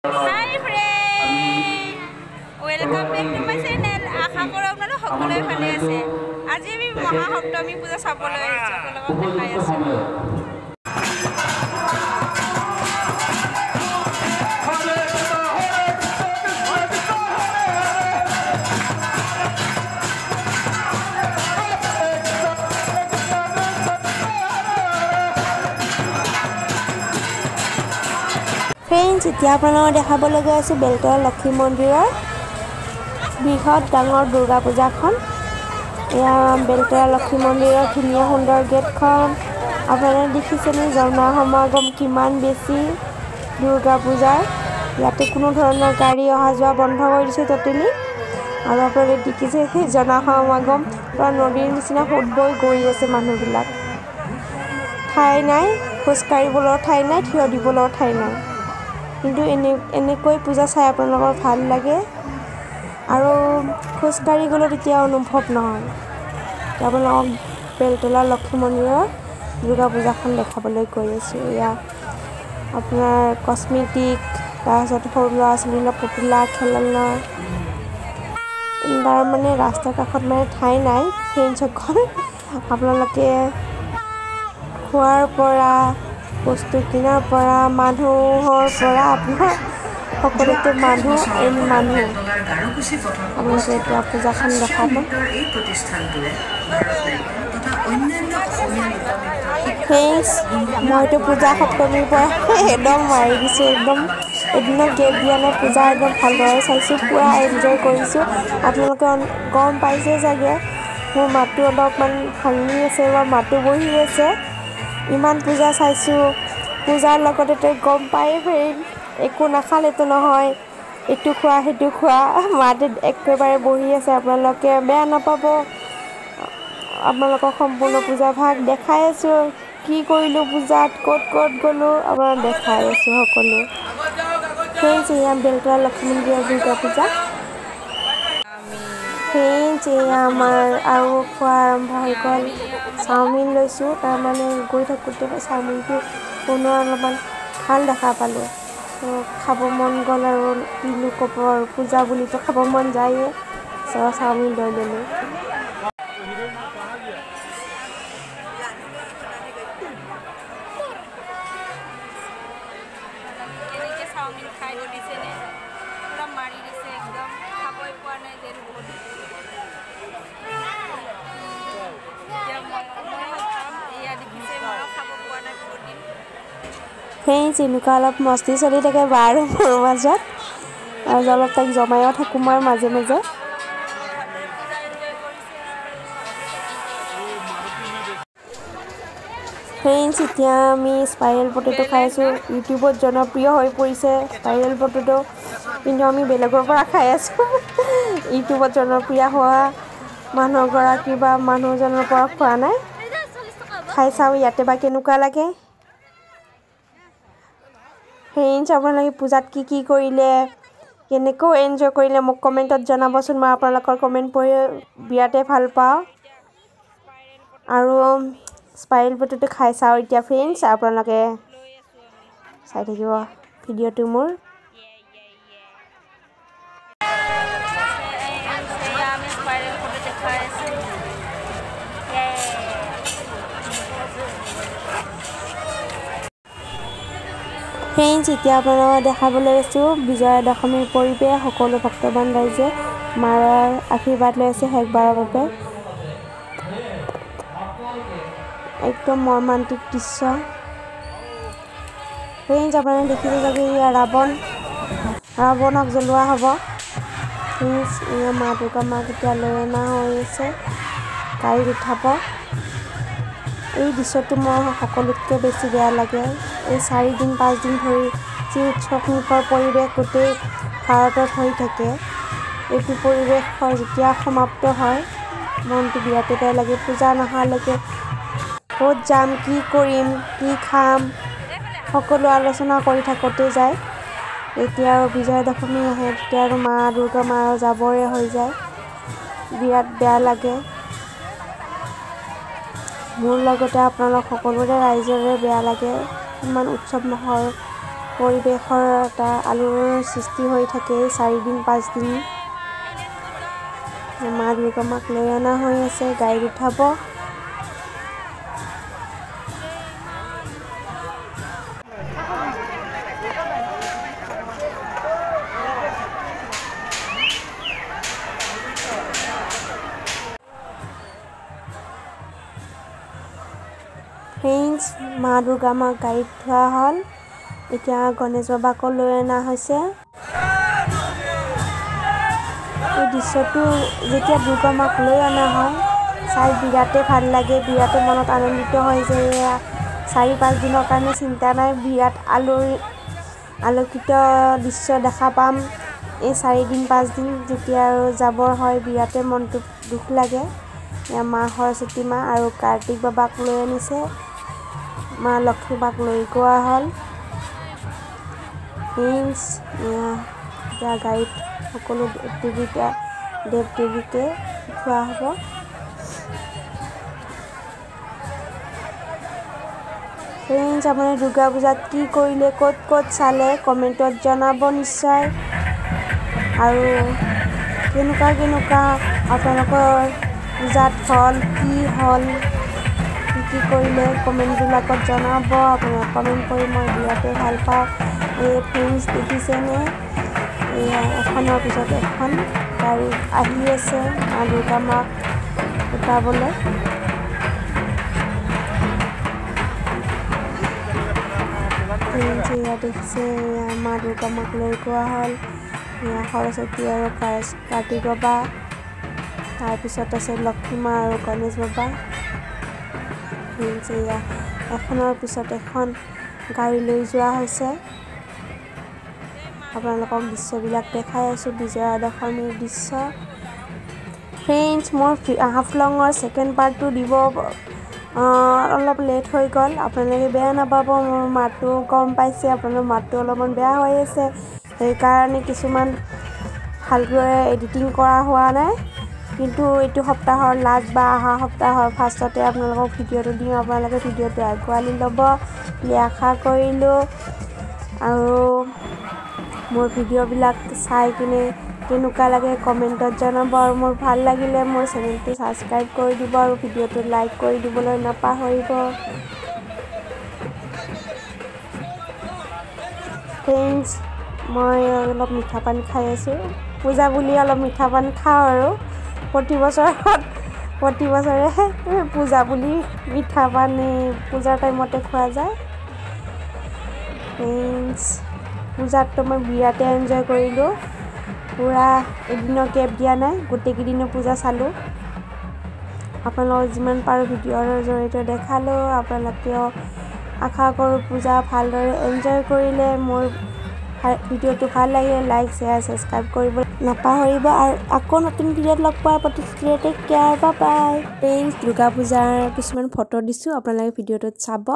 Hi friend, welcome back to my channel. আশা কৰো আপোনালোক সকলোৱে ভালে আছে। আজি আমি মহাসপ্তমী পূজা চাবলৈ আহিছো, আপোনালোকক দেখাই আছো। ফ্ৰেণ্ডছ, এতিয়া আপোনালোকক দেখাবলৈ গৈ আছোঁ বেলতলা লক্ষী মন্দিৰৰ বৃহৎ ডাঙৰ দুৰ্গা পূজাখন। এয়া বেলতলা লক্ষী মন্দিৰৰ ধুনীয়া সুন্দৰ গেটখন। আপোনালোকে দেখিছেনে জনসমাগম কিমান বেছি দুৰ্গা পূজাৰ। ইয়াতে কোনো ধৰণৰ গাড়ী অহা যোৱা বন্ধ কৰি দিছে ট'টেলি। আৰু আপোনালোকে দেখিছে সেই জনসমাগম পূৰা নদীৰ নিচিনা সোঁত বৈ গৈ আছে মানুহবিলাক। ঠাই নাই, খোজকাঢ়িবলৈও ঠাই নাই, থিয় দিবলৈও ঠাই নাই। কিন্তু এনেকৈ পূজা চাই আপোনালোকৰ ভাল লাগে আৰু খোজকাঢ়ি গ'লেও তেতিয়া অনুভৱ নহয়। আপোনালোকক বেলতলা লক্ষী মন্দিৰৰ দুৰ্গা পূজাখন দেখাবলৈ গৈ আছোঁ। এয়া আপোনাৰ কস্মেটিক, তাৰপিছত সৰু ল'ৰা ছোৱালীবিলাক পুতলা খেলনা। তাৰ মানে ৰাস্তাৰ কাষত মানে ঠাই নাই ফ্ৰেণ্ডসকল। আপোনালোকে খোৱাৰ পৰা বস্তু কিনাৰ পৰা মানুহৰ পৰা আপোনাৰ সকলোতে মানুহ আপোনালোকে এতিয়া পূজাখন দেখাব। ফ্ৰেণ্ডছ, মইতো পূজা সপ্তমীৰ পৰা একদম মাৰি দিছোঁ, একদম এদিনত গেপ দিয়া নাই। পূজা একদম ভালদৰে চাইছোঁ, পূৰা এনজয় কৰিছোঁ। আপোনালোকে গম পাইছে চাগে মোৰ মাতটো অলপমান ভাঙি আছে বা মাতটো বহি আছে। ইমান পূজা চাইছোঁ, পূজাৰ লগতে গম পায় ফ্ৰেণ্ড, একো নাখালেতো নহয়, এইটো খোৱা সেইটো খোৱা। মাতে একেবাৰে বহি আছে। আপোনালোকে বেয়া নাপাব, আপোনালোকক সম্পূৰ্ণ পূজা ভাগ দেখাই আছোঁ। কি কৰিলোঁ পূজাত, ক'ত গ'লোঁ আপোনালোকক দেখাই আছোঁ সকলো। ফ্ৰেণ্ডছ, এয়া বেলতলা লক্ষী মন্দিৰৰ দুৰ্গা পূজা। ফ্ৰেণ্ডছ, এয়া আমাৰ আৰু খোৱা আৰম্ভ হৈ গ'ল। চাওমিন লৈছোঁ, তাৰমানে গৈ থাকোঁতে চাওমিনটো বনোৱা অলপমান ভাল দেখা পালোঁ। তো খাব মন গ'ল আৰু কিনো ক'ব আৰু, পূজা বুলিতো খাব মন যায়েই। চাওমিন লৈ ল'লোঁ। চাওমিন খাই দিছেনে, পূৰা মাৰি দিছে একদম, খাবই পোৱা নাই যেন বহুত। ফ্ৰেণ্ডছ, এনেকুৱা অলপ মস্তি চলি থাকে বা আৰু মোৰ মাজত, আৰু অলপ তাইক জমাইও থাকোঁ মই মাজে মাজে। ফ্ৰেণ্ডছ, এতিয়া আমি স্পাইৰেল পটেটো খাই আছোঁ। ইউটিউবত জনপ্ৰিয় হৈ পৰিছে স্পাইৰেল পটেটো, কিন্তু আমি বেলেগৰ পৰা খাই আছোঁ। ইউটিউবত জনপ্ৰিয় হোৱা মানুহগৰাকী বা মানুহজনৰ পৰা খোৱা নাই। খাই চাওঁ ইয়াতে বা কেনেকুৱা লাগে। ফ্ৰেণ্ডছ, আপোনালোকে পূজাত কি কৰিলে, কেনেকৈ এনজয় কৰিলে মোক কমেণ্টত জনাবচোন। মই আপোনালোকৰ কমেণ্ট পঢ়ি বিৰাটেই ভাল পাওঁ। আৰু স্পাইৰেল পটেটো খাই চাওঁ এতিয়া ফ্ৰেণ্ডছ, আপোনালোকে চাই থাকিব ভিডিঅ'টো মোৰ। ফ্ৰেণ্ডছ, এতিয়া আপোনালোকক দেখাবলৈ লৈছোঁ বিজয়া দশমীৰ পৰিৱেশ। সকলো ভক্তবান ৰাইজে মাৰ আশীৰ্বাদ লৈ আছে শেষবাৰৰ বাবে। একদম মৰ্মান্তিক দৃশ্য। ফ্ৰেণ্ডছ, আপোনালোকে দেখিছে চাগে এয়া ৰাৱণক জ্বলোৱা হ'ব। ফ্ৰেণ্ডছ, এয়া মা দুৰ্গা মাক এতিয়া লৈ অনা হৈ আছে, গাড়ীত উঠাব। এই দৃশ্যটো মোৰ সকলোতকৈ বেছি বেয়া লাগে। এই 4 দিন 5 দিন ধৰি যি উৎসৱমুখৰ পৰিৱেশ গোটেই ভাৰতত হৈ থাকে, এইটো পৰিৱেশৰ যেতিয়া সমাপ্ত হয় মনটো বিৰাটেই বেয়া লাগে। পূজা নহালৈকে ক'ত যাম, কি কৰিম, কি খাম, সকলো আলোচনা কৰি থাকোঁতে যায়। এতিয়া আৰু বিজয়া দশমী আহে, তেতিয়া আৰু মা দুৰ্গা মাৰ যাবৰে হৈ যায়। বিৰাট বেয়া লাগে। মোৰ লগতে আপোনালোক সকলোৰে ৰাইজৰে বেয়া লাগে। ইমান উৎসৱ পৰিৱেশৰ এটা আলোড়নৰ সৃষ্টি হৈ থাকে 4 দিন 5 দিন। মা দুৰ্গা মাক লৈ অনা হৈ আছে, গাড়ীত উঠাব। ফ্ৰেণ্ডছ, মা দুৰ্গা মাক গাড়ীত থোৱা হ'ল। এতিয়া গণেশ বাবাকো লৈ অনা হৈছে। এই দৃশ্যটো যেতিয়া দুৰ্গা মাক লৈ অনা হয় চাই বিৰাটেই ভাল লাগে, বিৰাটেই মনত আনন্দিত হয় যে 4-5 দিনৰ কাৰণে চিন্তা নাই, বিৰাট আলোকিত দৃশ্য দেখা পাম। এই 4 দিন 5 দিন যেতিয়া আৰু যাবৰ হয় বিৰাটেই মনটো দুখ লাগে। মা সৰস্বতী মা আৰু কাৰ্তিক বাবাক লৈ আনিছে, মা লক্ষ্মী বাক লৈ গোৱা হ'ল। এতিয়া গাড়ীত সকলো দেৱ দেৱীকে থোৱা হ'ব। ফ্ৰেণ্ডছ, আপুনি দুৰ্গা পূজাত কি কৰিলে, ক'ত ক'ত চালে কমেণ্টত জনাব নিশ্চয়। আৰু কেনেকুৱা আপোনালোকৰ পূজাত হ'ল, কি কৰিলে কমেণ্টবিলাকত জনাব। আপোনালোকে কমেণ্ট কৰি মই বিৰাটেই ভাল পাওঁ। এই ফ্ৰেণ্ডছ দেখিছেনে, এয়া এখনৰ পিছত এখন গাড়ী আহি আছে মা দুৰ্গা মাক উঠাবলৈ। এয়া দেখিছে, মা দুৰ্গা মাক লৈ গোৱা হ'ল। এয়া সৰস্বতী আৰু কাৰ্তিক বাবা, তাৰপিছত আছে লক্ষ্মী মা আৰু গণেশ বাবা। এয়া এখনৰ পিছত এখন গাড়ী লৈ যোৱা হৈছে। আপোনালোকক দৃশ্যবিলাক দেখাই আছোঁ, বিজয়া দশমীৰ দৃশ্য। ফ্ৰেণ্ডছ, মোৰ হাফলঙৰ ছেকেণ্ড পাৰ্টটো দিব অলপ লেট হৈ গ'ল, আপোনালোকে বেয়া নাপাব। মোৰ মাতটো গম পাইছে, আপোনালোকৰ মাতটো অলপমান বেয়া হৈ আছে, সেইকাৰণে কিছুমান ভালদৰে এডিটিং কৰা হোৱা নাই। কিন্তু এইটো সপ্তাহৰ লাষ্ট বা অহা সপ্তাহৰ ফাৰ্ষ্টতে আপোনালোকক ভিডিঅ'টো দিম। আপোনালোকে ভিডিঅ'টো আঁকোৱালি ল'ব বুলি আশা কৰিলোঁ। আৰু মোৰ ভিডিঅ'বিলাক চাই কিনে কেনেকুৱা লাগে কমেণ্টত জনাব। আৰু মোৰ ভাল লাগিলে মোৰ চেনেলটো ছাবস্ক্ৰাইব কৰি দিব আৰু ভিডিঅ'টো লাইক কৰি দিবলৈ নাপাহৰিব। ফ্ৰেণ্ডছ, মই অলপ মিঠা পান খাই আছোঁ। পূজা বুলি অলপ মিঠা পান খাওঁ আৰু প্ৰতি বছৰে পূজা বুলি মিঠা পান পূজাৰ টাইমতে খোৱা যায়। ফ্ৰেণ্ডছ, পূজাততো মই বিৰাটেই এনজয় কৰিলোঁ, পূৰা এদিনৰ গেপ দিয়া নাই, গোটেইকেইদিনো পূজা চালোঁ। আপোনালোকক যিমান পাৰোঁ ভিডিঅ'ৰ জৰিয়তে দেখালোঁ। আপোনালোকেও আশা কৰোঁ পূজা ভালদৰে এনজয় কৰিলে। মোৰ ভিডিঅ'টো ভাল লাগিলে লাইক, শ্বেয়াৰ, ছাবস্ক্ৰাইব কৰিব নাপাহৰিব। আৰু আকৌ নতুন ভিডিঅ'ত লগ পোৱাৰ প্ৰতিশ্ৰুতিৰে take care, bye bye. Friends, Durga পূজাৰ কিছুমান ফটো দিছোঁ, আপোনালোকে ভিডিঅ'টোত চাব।